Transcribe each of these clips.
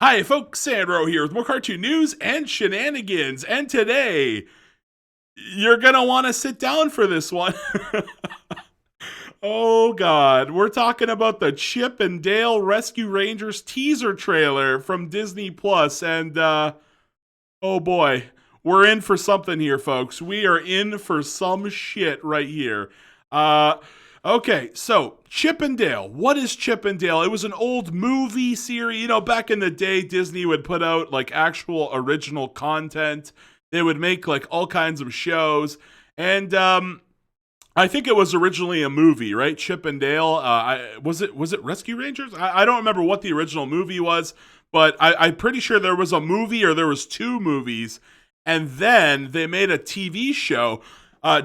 Hi, folks. Sandro here with more cartoon news and shenanigans. And today, you're going to want to sit down for this one. Oh, God. We're talking about the Chip and Dale Rescue Rangers teaser trailer from Disney Plus. And, oh boy, we're in for something here, folks. We are in for some shit right here. Uh, okay, so Chip and Dale. What is Chip and Dale? It was an old movie series. Back in the day, Disney would put out like actual original content. They would make like all kinds of shows. And I think it was originally a movie, right? Chip and Dale. Was it Rescue Rangers? I don't remember what the original movie was, but I'm pretty sure there was a movie or there was two movies, and then they made a TV show.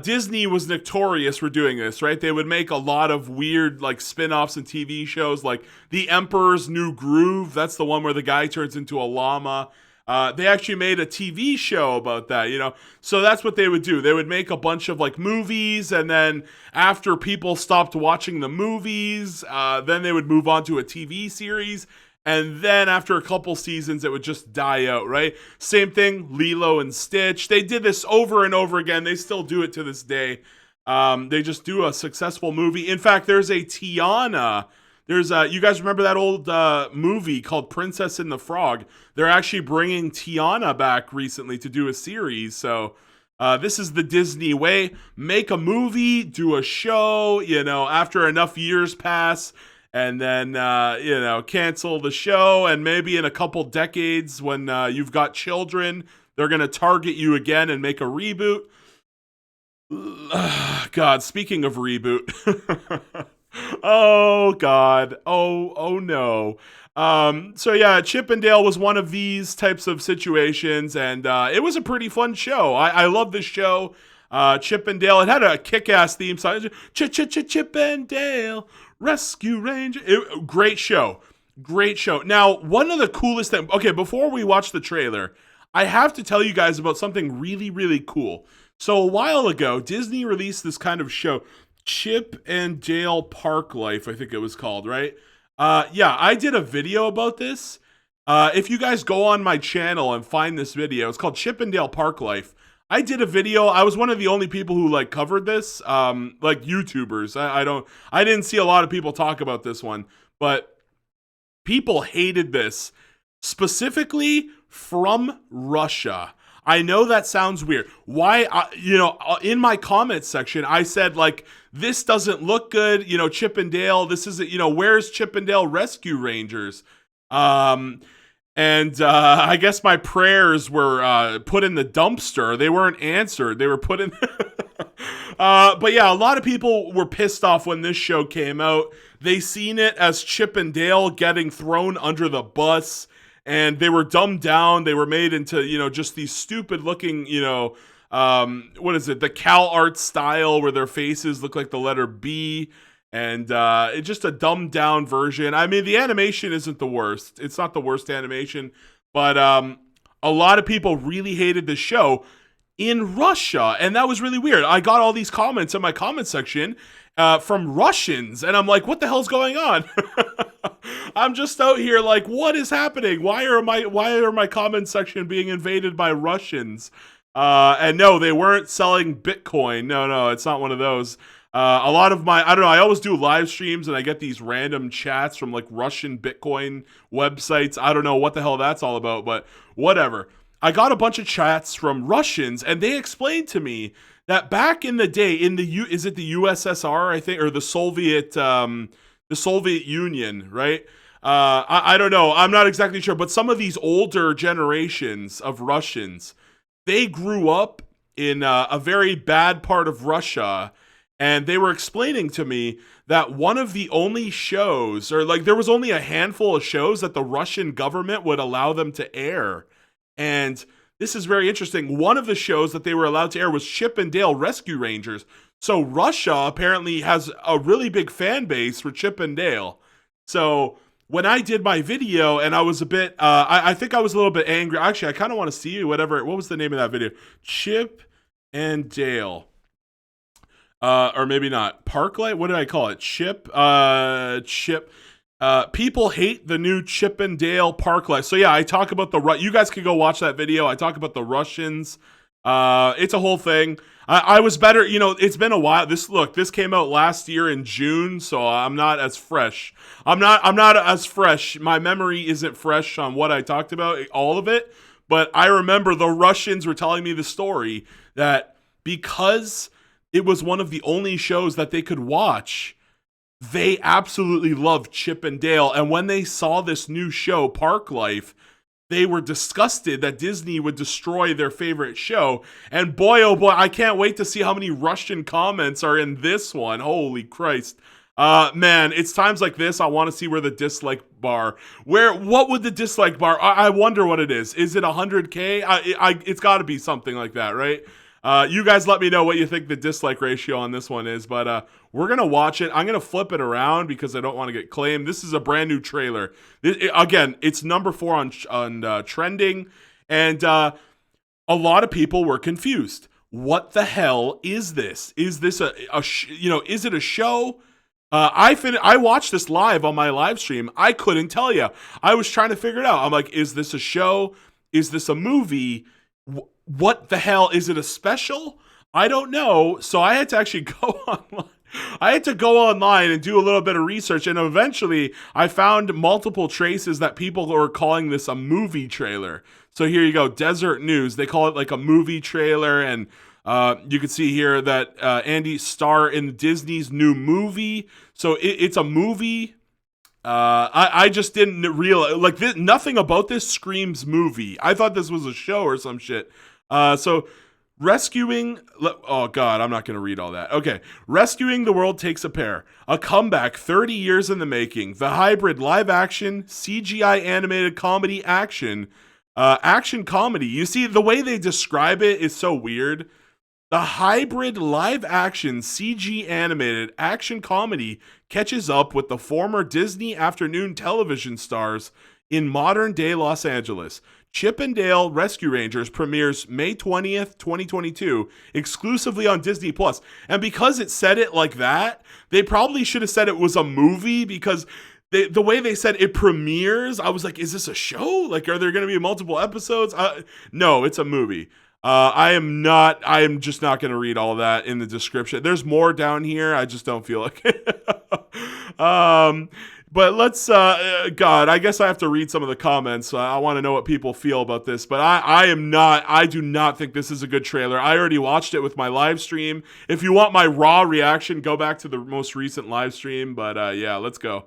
Disney was notorious for doing this, right? They would make a lot of weird like spin-offs and TV shows, like The Emperor's New Groove. That's the one where the guy turns into a llama. They actually made a TV show about that. So that's what they would do. They would make a bunch of like movies, and then after people stopped watching the movies, then they would move on to a TV series. And then after a couple seasons, it would just die out, right? Same thing, Lilo and Stitch. They did this over and over again. They still do it to this day. They just do a successful movie. In fact, there's a Tiana. You guys remember that old movie called Princess and the Frog? They're actually bringing Tiana back recently to do a series. So this is the Disney way. Make a movie, do a show, after enough years pass, and then, cancel the show. And maybe in a couple decades when you've got children, they're going to target you again and make a reboot. God, speaking of reboot. Oh God. Oh no. So yeah, Chip and Dale was one of these types of situations, and it was a pretty fun show. I love this show. Chip and Dale. It had a kick-ass theme song. Chip and Dale Rescue Ranger. Great show. Great show. Now, one of the coolest things. Okay, before we watch the trailer, I have to tell you guys about something really, really cool. So a while ago, Disney released this kind of show, Chip and Dale Park Life, I think it was called, right? Yeah, I did a video about this. If you guys go on my channel and find this video, it's called Chip and Dale Park Life. I did a video. I was one of the only people who like covered this, like YouTubers. I didn't see a lot of people talk about this one, but people hated this, specifically from Russia. I know that sounds weird. Why, in my comments section, I said, like, this doesn't look good. Chip and Dale, this isn't, where's Chip and Dale Rescue Rangers? And I guess my prayers were put in the dumpster. They weren't answered. They were put in. But yeah, a lot of people were pissed off when this show came out. They seen it as Chip and Dale getting thrown under the bus, and they were dumbed down. They were made into, just these stupid looking, what is it? The Cal Art style where their faces look like the letter B. And it's just a dumbed down version. I mean, the animation isn't the worst. It's not the worst animation. But a lot of people really hated the show in Russia. And that was really weird. I got all these comments in my comment section from Russians. And I'm like, what the hell's going on? I'm just out here like, what is happening? Why are my comment section being invaded by Russians? And no, they weren't selling Bitcoin. No, it's not one of those. A lot of I don't know, I always do live streams and I get these random chats from like Russian Bitcoin websites. I don't know what the hell that's all about, but whatever. I got a bunch of chats from Russians, and they explained to me that back in the day, in is it the USSR, I think, or the Soviet Union, right? I don't know. I'm not exactly sure, but some of these older generations of Russians, they grew up in a very bad part of Russia. And they were explaining to me that one of the only shows, or like there was only a handful of shows that the Russian government would allow them to air. And this is very interesting. One of the shows that they were allowed to air was Chip and Dale Rescue Rangers. So Russia apparently has a really big fan base for Chip and Dale. So when I did my video, and I was a bit, I think I was a little bit angry. Actually, I kind of want to see what was the name of that video? Chip and Dale. Or maybe not. Parklight? What did I call it? Chip. People hate the new Chip and Dale Park Life. So yeah, I talk about you guys can go watch that video. I talk about the Russians. It's a whole thing. I was better, it's been a while. This came out last year in June, so I'm not as fresh. I'm not as fresh. My memory isn't fresh on what I talked about, all of it. But I remember the Russians were telling me the story that because it was one of the only shows that they could watch, they absolutely loved Chip and Dale. And when they saw this new show, Park Life, they were disgusted that Disney would destroy their favorite show. And boy, oh boy, I can't wait to see how many Russian comments are in this one. Holy Christ. Man, it's times like this I want to see where the dislike bar. What would the dislike bar? I wonder what it is. Is it 100K? It's got to be something like that, right? You guys let me know what you think the dislike ratio on this one is, but we're going to watch it. I'm going to flip it around because I don't want to get claimed. This is a brand new trailer. Again, it's number 4 on trending, and a lot of people were confused. What the hell is this? Is this is it a show? I watched this live on my live stream. I couldn't tell you. I was trying to figure it out. I'm like, is this a show? Is this a movie? What the hell? Is it a special? I don't know. So I had to actually go online. I had to go online and do a little bit of research, and eventually I found multiple traces that people were calling this a movie trailer. So here you go, Desert News. They call it like a movie trailer, and you can see here that Andy star in Disney's new movie. So it's a movie. I just didn't realize, nothing about this screams movie. I thought this was a show or some shit. So rescuing, oh God, I'm not going to read all that. Okay. Rescuing the World Takes a Pair. A comeback 30 years in the making. The hybrid live action, CGI animated comedy action comedy. You see, the way they describe it is so weird. The hybrid live-action CG animated action comedy catches up with the former Disney afternoon television stars in modern-day Los Angeles. Chip and Dale Rescue Rangers premieres May 20th, 2022, exclusively on Disney+. And because it said it like that, they probably should have said it was a movie, because the way they said it premieres, I was like, is this a show? Like, are there going to be multiple episodes? No, it's a movie. I am just not going to read all that in the description. There's more down here. I just don't feel like it. But let's, God, I guess I have to read some of the comments. I want to know what people feel about this, but I do not think this is a good trailer. I already watched it with my live stream. If you want my raw reaction, go back to the most recent live stream, but yeah, let's go.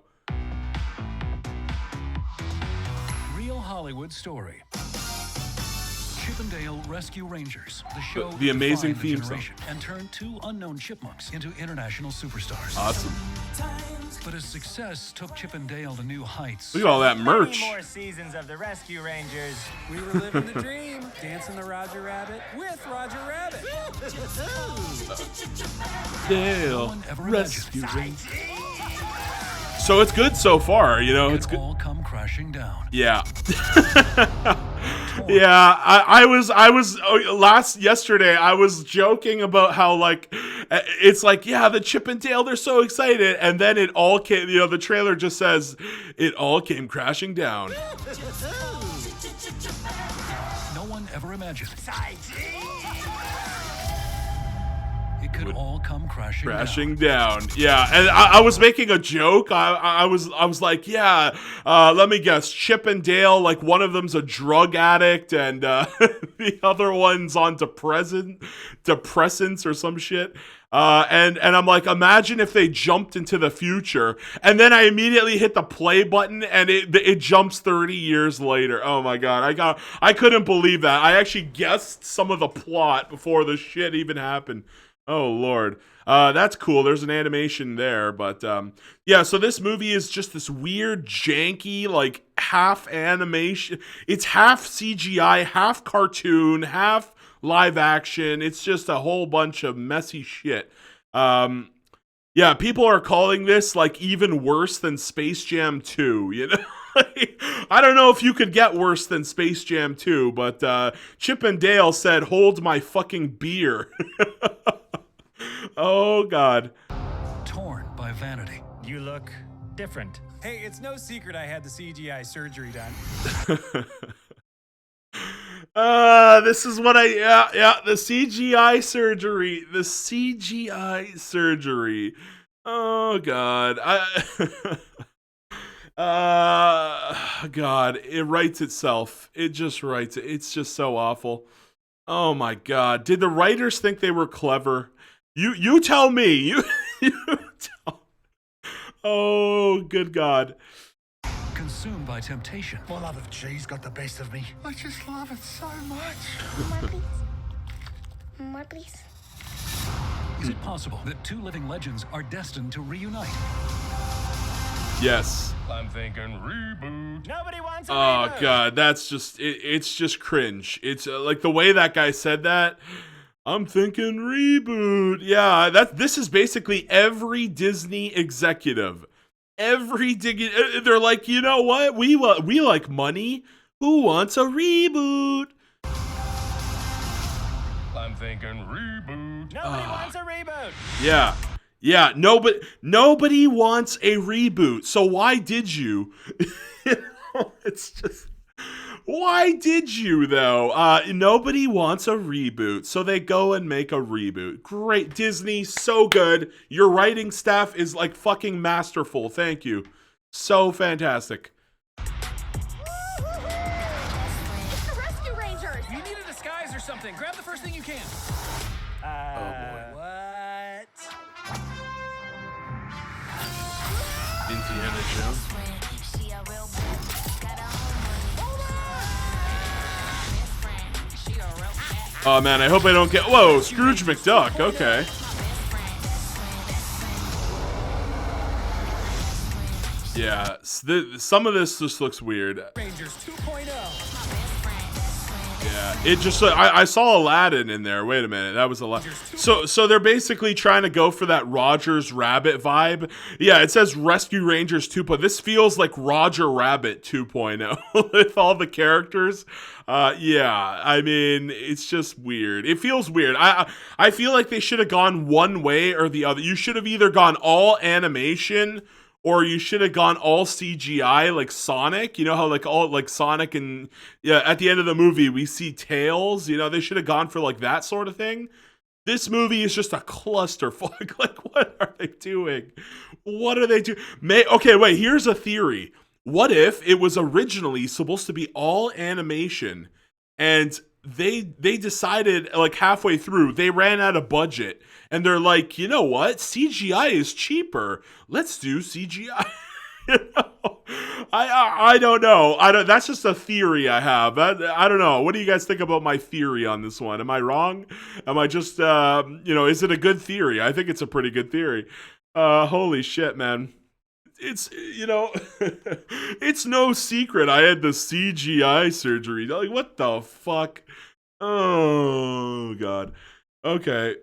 Real Hollywood story. Chip and Dale Rescue Rangers. The show the amazing theme song and turned 2 unknown chipmunks into international superstars. Awesome. But his success took Chip and Dale to new heights. Look at all that merch. More seasons of the Rescue Rangers. We were living the dream, dancing the Roger Rabbit with Roger Rabbit. Dale Rescue Rangers. So it's good so far, it's good. All come crashing down. Yeah. Yeah, I was yesterday I was joking about how it's yeah, the Chip and Dale, they're so excited, and then it all came, the trailer just says it all came crashing down. No one ever imagined it could all come crashing down. Yeah, and I was making a joke. I was like, yeah, let me guess, Chip and Dale, one of them's a drug addict and the other one's on depressants or some shit. And I'm like, imagine if they jumped into the future, and then I immediately hit the play button and it jumps 30 years later. Oh my God, I couldn't believe that. I actually guessed some of the plot before the shit even happened. Oh, Lord. That's cool. There's an animation there. But, yeah, so this movie is just this weird, janky, half animation. It's half CGI, half cartoon, half live action. It's just a whole bunch of messy shit. Yeah, people are calling this, even worse than Space Jam 2, I don't know if you could get worse than Space Jam 2, but Chip and Dale said, hold my fucking beer. Oh, God. Torn by vanity. You look different. Hey, it's no secret I had the CGI surgery done. This is what the CGI surgery. The CGI surgery. Oh God. God, it writes itself. It just writes it. It's just so awful. Oh my God. Did the writers think they were clever? You tell me. You tell. Oh, good God. Consumed by temptation. My love of cheese got the best of me. I just love it so much. More, please. More, please. Is it possible that two living legends are destined to reunite? Yes. I'm thinking reboot. Nobody wants a Oh reboot. God, that's just it's just cringe. It's like the way that guy said that. I'm thinking reboot. Yeah, this is basically every Disney executive. They're like, you know what? We like money. Who wants a reboot? I'm thinking reboot. Nobody wants a reboot. Yeah. Nobody wants a reboot. So why did you? It's just. Why did you, though? Nobody wants a reboot, so they go and make a reboot. Great, Disney, so good. Your writing staff is, like, fucking masterful. Thank you. So fantastic. It's the Rescue Rangers! You need a disguise or something. Grab the first thing you can. What? Indiana Jones. She a real bad, got her own money. Best friend, she a real bad. Oh, man, I hope I don't get... Whoa, Scrooge McDuck. Okay. Yeah, some of this just looks weird. Rangers 2.0. Yeah, it just I saw Aladdin in there. Wait a minute, that was Aladdin. So they're basically trying to go for that Roger's Rabbit vibe. Yeah, it says Rescue Rangers 2.0. This feels like Roger Rabbit 2.0 with all the characters. Yeah, I mean, it's just weird. It feels weird. I feel like they should have gone one way or the other. You should have either gone all animation, or you should have gone all CGI like Sonic. You know how like all like Sonic and yeah, at the end of the movie we see Tails. You know, they should have gone for like that sort of thing. This movie is just a clusterfuck. Like, what are they doing? What are they doing? Okay, wait, here's a theory. What if it was originally supposed to be all animation and they decided like halfway through they ran out of budget and they're like, you know what, CGI is cheaper, let's do CGI. You know? I don't know. That's just a theory I have. I don't know. What do you guys think about my theory on this one? Am I wrong? Am I just is it a good theory? I think it's a pretty good theory. Holy shit, man. It's it's no secret I had the CGI surgery. Like, what the fuck? Oh God. Okay.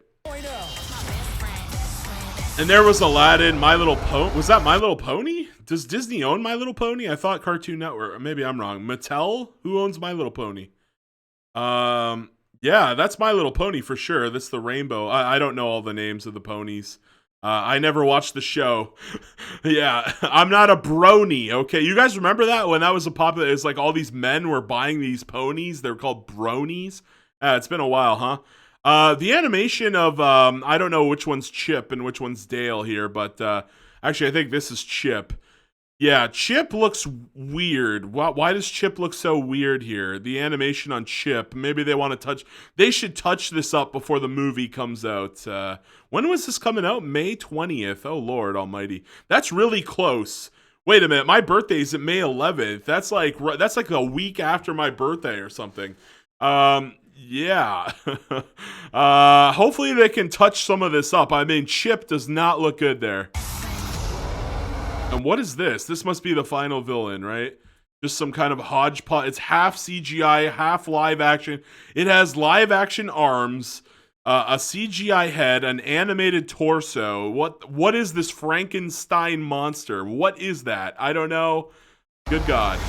And there was Aladdin, My Little Pony. Was that My Little Pony? Does Disney own My Little Pony? I thought Cartoon Network. Maybe I'm wrong. Mattel? Who owns My Little Pony? Yeah, that's My Little Pony for sure. That's the rainbow. I don't know all the names of the ponies. I never watched the show. Yeah, I'm not a brony, okay? You guys remember that when that was a popular... It's like all these men were buying these ponies. They're called bronies. It's been a while, huh? The animation of... I don't know which one's Chip and which one's Dale here, but actually I think this is Chip. Yeah, Chip looks weird. Why does Chip look so weird here? The animation on Chip. Maybe they want to touch... They should touch this up before the movie comes out. When was this coming out? May 20th. Oh, Lord almighty. That's really close. Wait a minute. My birthday's at May 11th. That's like a week after my birthday or something. Yeah. Hopefully they can touch some of this up. I mean, Chip does not look good there. And what is this? This must be the final villain, right? Just some kind of hodgepodge. It's half CGI, half live action. It has live action arms, a CGI head, an animated torso. What is this Frankenstein monster? What is that? I don't know. Good God.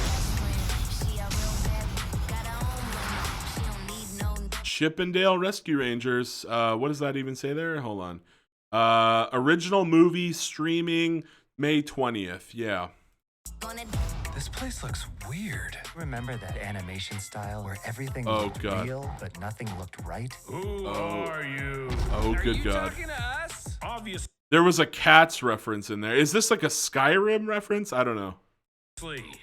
Chip and Dale Rescue Rangers. What does that even say there? Hold on. Original movie streaming May 20th. Yeah. This place looks weird. Remember that animation style where everything Oh, looked God. real, but nothing looked right? Who are you? Oh, Are good you God. talking to us? Obviously. There was a Cats reference in there. Is this like a Skyrim reference? I don't know.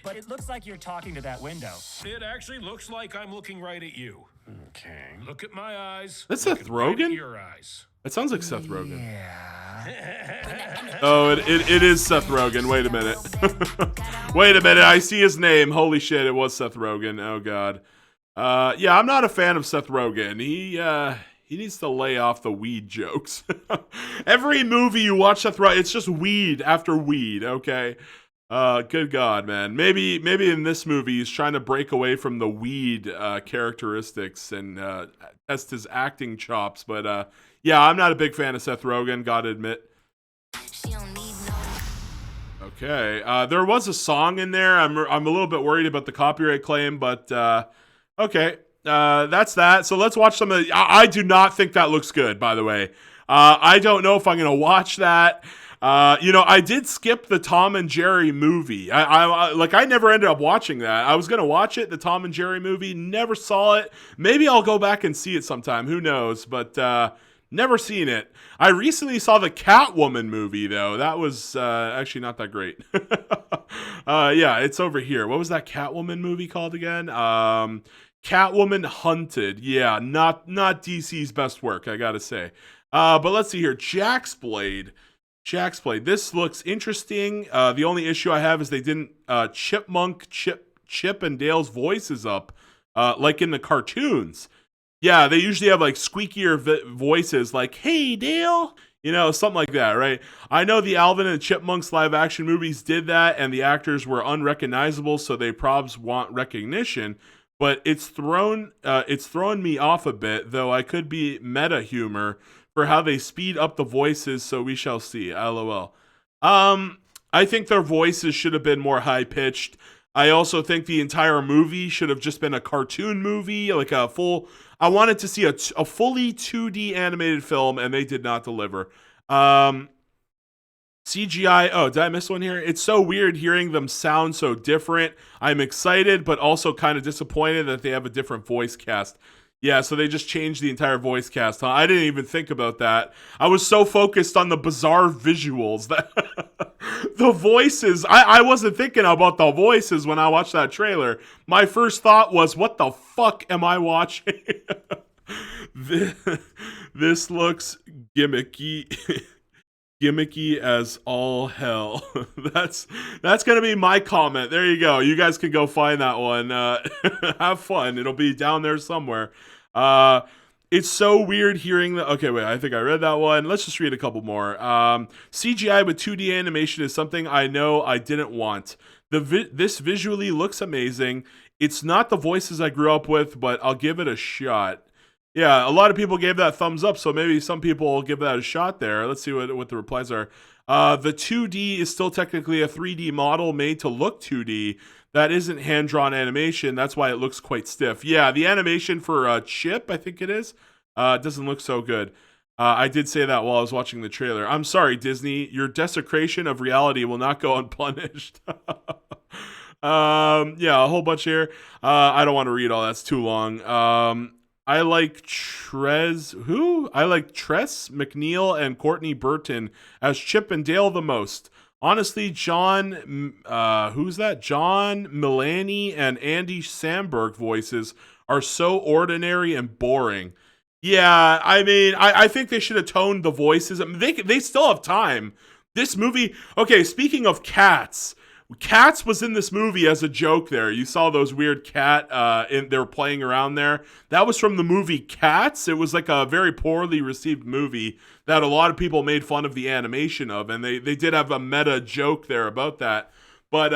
But it looks like you're talking to that window. It actually looks like I'm looking right at you. Okay. Look at my eyes. That's looking Seth right Rogen? at your eyes. It sounds like Seth Rogen. Yeah. Oh, it is Seth Rogen. Wait a minute. Wait a minute. I see his name. Holy shit, it was Seth Rogen. Oh, God. Yeah, I'm not a fan of Seth Rogen. He needs to lay off the weed jokes. Every movie you watch Seth Rogen, it's just weed after weed, okay? Good God, man. Maybe in this movie he's trying to break away from the weed characteristics and test his acting chops. But yeah, I'm not a big fan of Seth Rogen, gotta admit. Okay, there was a song in there. I'm a little bit worried about the copyright claim, but okay, that's that. So let's watch some of the, I do not think that looks good, by the way. I don't know if I'm gonna watch that. I did skip the Tom and Jerry movie. I never ended up watching that. I was gonna watch it, the Tom and Jerry movie. Never saw it. Maybe I'll go back and see it sometime. Who knows? But never seen it. I recently saw the Catwoman movie though. That was actually not that great. Yeah, it's over here. What was that Catwoman movie called again? Catwoman Hunted. Yeah, not DC's best work, I gotta say. But let's see here. Jack's Blade. This looks interesting. The only issue I have is they didn't Chip and Dale's voices up like in the cartoons. Yeah, they usually have like squeakier voices like, "Hey, Dale," something like that, right? I know the Alvin and the Chipmunks live action movies did that, and the actors were unrecognizable, so they probs want recognition. But it's thrown me off a bit, though I could be meta humor for how they speed up the voices, so we shall see. LOL. I think their voices should have been more high pitched. I also think the entire movie should have just been a cartoon movie, like a full. I wanted to see a fully 2D animated film, and they did not deliver. CGI. Oh, did I miss one here? It's so weird hearing them sound so different. I'm excited, but also kind of disappointed that they have a different voice cast. Yeah, so they just changed the entire voice cast, huh? I didn't even think about that. I was so focused on the bizarre visuals that the voices, I wasn't thinking about the voices when I watched that trailer. My first thought was, what the fuck am I watching? This looks gimmicky. Gimmicky as all hell. That's gonna be my comment. There you go. You guys can go find that one. Have fun. It'll be down there somewhere. It's so weird hearing the. Okay, wait. I think I read that one. Let's just read a couple more. CGI with 2D animation is something I know I didn't want. This visually looks amazing. It's not the voices I grew up with, but I'll give it a shot. Yeah, a lot of people gave that thumbs up, so maybe some people will give that a shot there. Let's see what the replies are. The 2D is still technically a 3D model made to look 2D. That isn't hand-drawn animation. That's why it looks quite stiff. Yeah, the animation for Chip, I think it is, doesn't look so good. I did say that while I was watching the trailer. I'm sorry, Disney. Your desecration of reality will not go unpunished. Yeah, a whole bunch here. I don't want to read all. That's too long. I like Tress McNeil and Courtney Burton as Chip and Dale the most. Honestly, John Mulaney and Andy Samberg voices are so ordinary and boring. Yeah, I mean, I think they should have toned the voices. I mean, they still have time. This movie, okay, speaking of Cats was in this movie as a joke there. You saw those weird they were playing around there. That was from the movie Cats. It was like a very poorly received movie that a lot of people made fun of the animation of, and they did have a meta joke there about that. But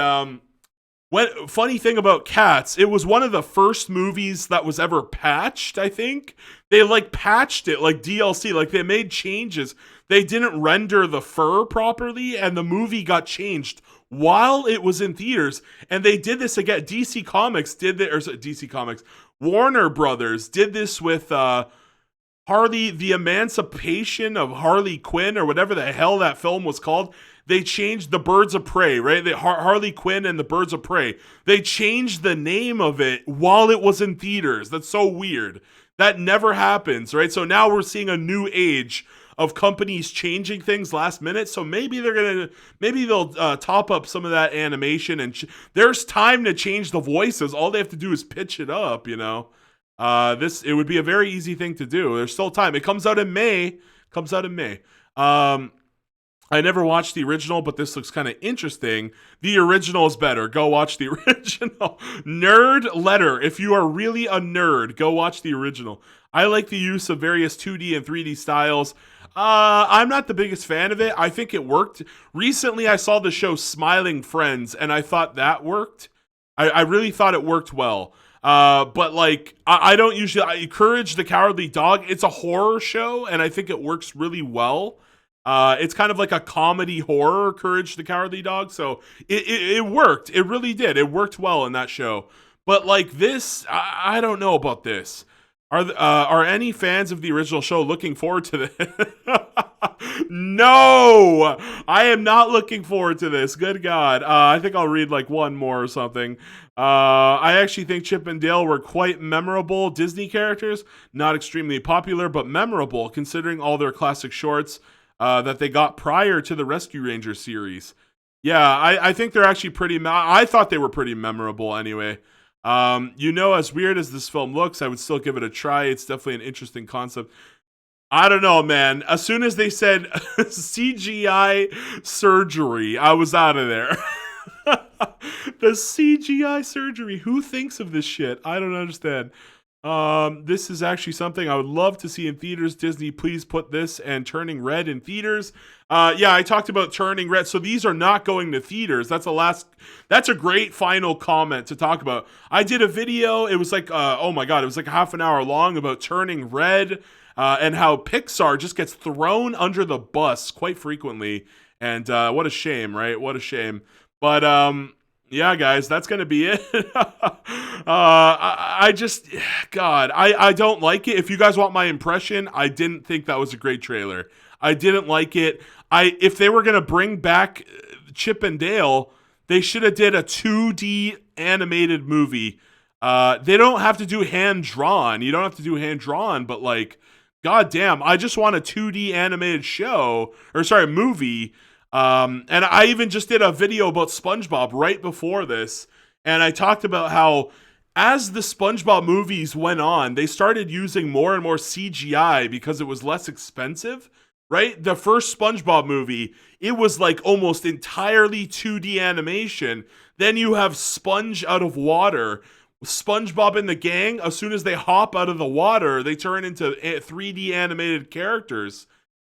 funny thing about Cats, it was one of the first movies that was ever patched, I think. They patched it like DLC, like they made changes. They didn't render the fur properly, and the movie got changed while it was in theaters. And they did this again. DC Comics, Warner Brothers did this with Harley, the Emancipation of Harley Quinn, or whatever the hell that film was called. they changed the Birds of Prey, right? Harley Quinn and the Birds of Prey. They changed the name of it while it was in theaters. That's so weird. That never happens, right? So now we're seeing a new age of companies changing things last minute. So maybe they'll top up some of that animation, and there's time to change the voices. All they have to do is pitch it up, you know. It would be a very easy thing to do. There's still time. It comes out in May. I never watched the original, but this looks kind of interesting. The original is better. Go watch the original. Nerd letter. If you are really a nerd, go watch the original. I like the use of various 2D and 3D styles. I'm not the biggest fan of it. I think it worked. Recently, I saw the show Smiling Friends, and I thought that worked. I really thought it worked well. But like, I don't usually Courage the Cowardly Dog. It's a horror show, and I think it works really well. It's kind of like a comedy horror, Courage the Cowardly Dog. So it worked. It really did. It worked well in that show. But like this, I don't know about this. Are any fans of the original show looking forward to this? No, I am not looking forward to this. Good God. I think I'll read like one more or something. I actually think Chip and Dale were quite memorable Disney characters. Not extremely popular, but memorable considering all their classic shorts that they got prior to the Rescue Rangers series. Yeah, I think they're actually I thought they were pretty memorable anyway. As weird as this film looks, I would still give it a try. It's definitely an interesting concept. I don't know, man. As soon as they said CGI surgery, I was out of there. The CGI surgery. Who thinks of this shit? I don't understand. This is actually something I would love to see in theaters. Disney, please put this and Turning Red in theaters. Yeah, I talked about Turning Red. So these are not going to theaters. That's a great final comment to talk about. I did a video. It was like, oh my God, it was like half an hour long about Turning Red, and how Pixar just gets thrown under the bus quite frequently. And, what a shame, right? What a shame. But, yeah, guys, that's going to be it. I don't like it. If you guys want my impression, I didn't think that was a great trailer. I didn't like it. If they were going to bring back Chip and Dale, they should have did a 2D animated movie. They don't have to do hand-drawn. You don't have to do hand-drawn, but like, goddamn, I just want a 2D animated movie. And I even just did a video about SpongeBob right before this. And I talked about how as the SpongeBob movies went on, they started using more and more CGI because it was less expensive, right? The first SpongeBob movie, it was like almost entirely 2D animation. Then you have Sponge out of water. SpongeBob and the gang, as soon as they hop out of the water, they turn into 3D animated characters.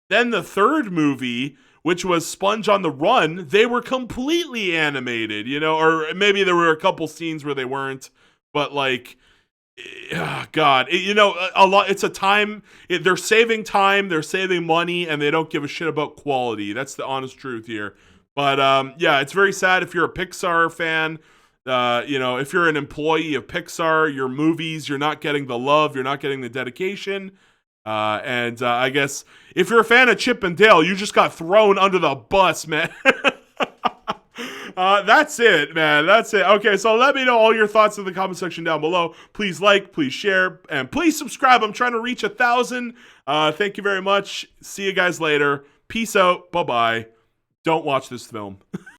Then the third movie, which was Sponge on the Run, they were completely animated, or maybe there were a couple scenes where they weren't, but like, God, a lot. It's a time. They're saving time, they're saving money, and they don't give a shit about quality. That's the honest truth here. But yeah, it's very sad if you're a Pixar fan. If you're an employee of Pixar, your movies, you're not getting the love, you're not getting the dedication. And I guess if you're a fan of Chip and Dale, you just got thrown under the bus, man. That's it, man. That's it. Okay, so let me know all your thoughts in the comment section down below. Please like, please share, and please subscribe. I'm trying to reach 1,000. Thank you very much. See you guys later. Peace out. Bye-bye. Don't watch this film.